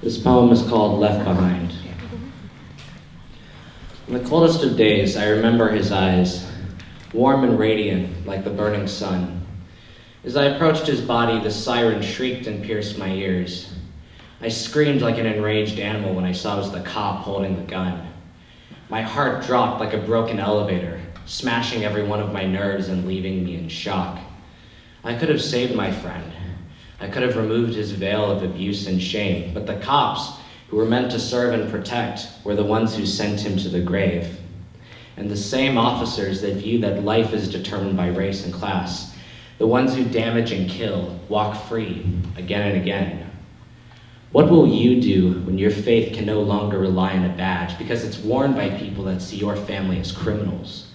This poem is called Left Behind. In the coldest of days, I remember his eyes, warm and radiant like the burning sun. As I approached his body, the siren shrieked and pierced my ears. I screamed like an enraged animal when I saw it was the cop holding the gun. My heart dropped like a broken elevator, smashing every one of my nerves and leaving me in shock. I could have saved my friend. I could have removed his veil of abuse and shame, but the cops, who were meant to serve and protect, were the ones who sent him to the grave. And the same officers that view that life is determined by race and class, the ones who damage and kill, walk free again and again. What will you do when your faith can no longer rely on a badge because it's worn by people that see your family as criminals?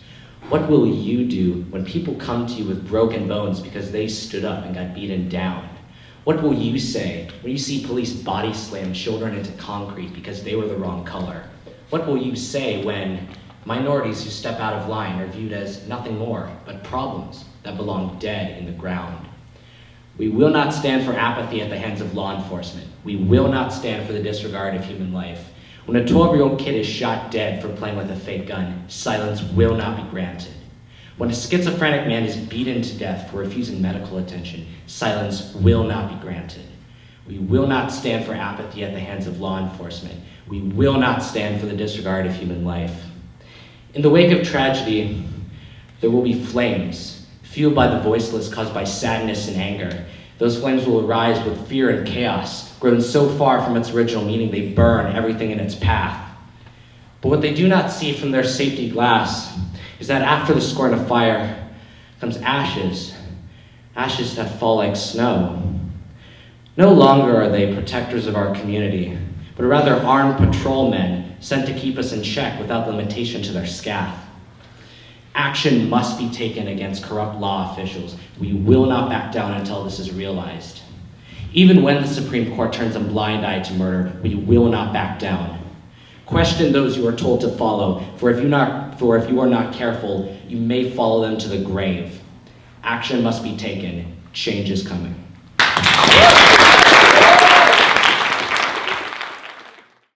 What will you do when people come to you with broken bones because they stood up and got beaten down? What will you say when you see police body slam children into concrete because they were the wrong color? What will you say when minorities who step out of line are viewed as nothing more but problems that belong dead in the ground? We will not stand for apathy at the hands of law enforcement. We will not stand for the disregard of human life. When a 12-year-old kid is shot dead for playing with a fake gun, silence will not be granted. When a schizophrenic man is beaten to death for refusing medical attention, silence will not be granted. We will not stand for apathy at the hands of law enforcement. We will not stand for the disregard of human life. In the wake of tragedy, there will be flames, fueled by the voiceless caused by sadness and anger. Those flames will arise with fear and chaos, grown so far from its original meaning they burn everything in its path. But what they do not see from their safety glass is that after the scorn of fire comes ashes, ashes that fall like snow. No longer are they protectors of our community, but rather armed patrolmen sent to keep us in check without limitation to their scath. Action must be taken against corrupt law officials. We will not back down until this is realized. Even when the Supreme Court turns a blind eye to murder, we will not back down. Question those you are told to follow, for if you are not careful, you may follow them to the grave. Action must be taken. Change is coming.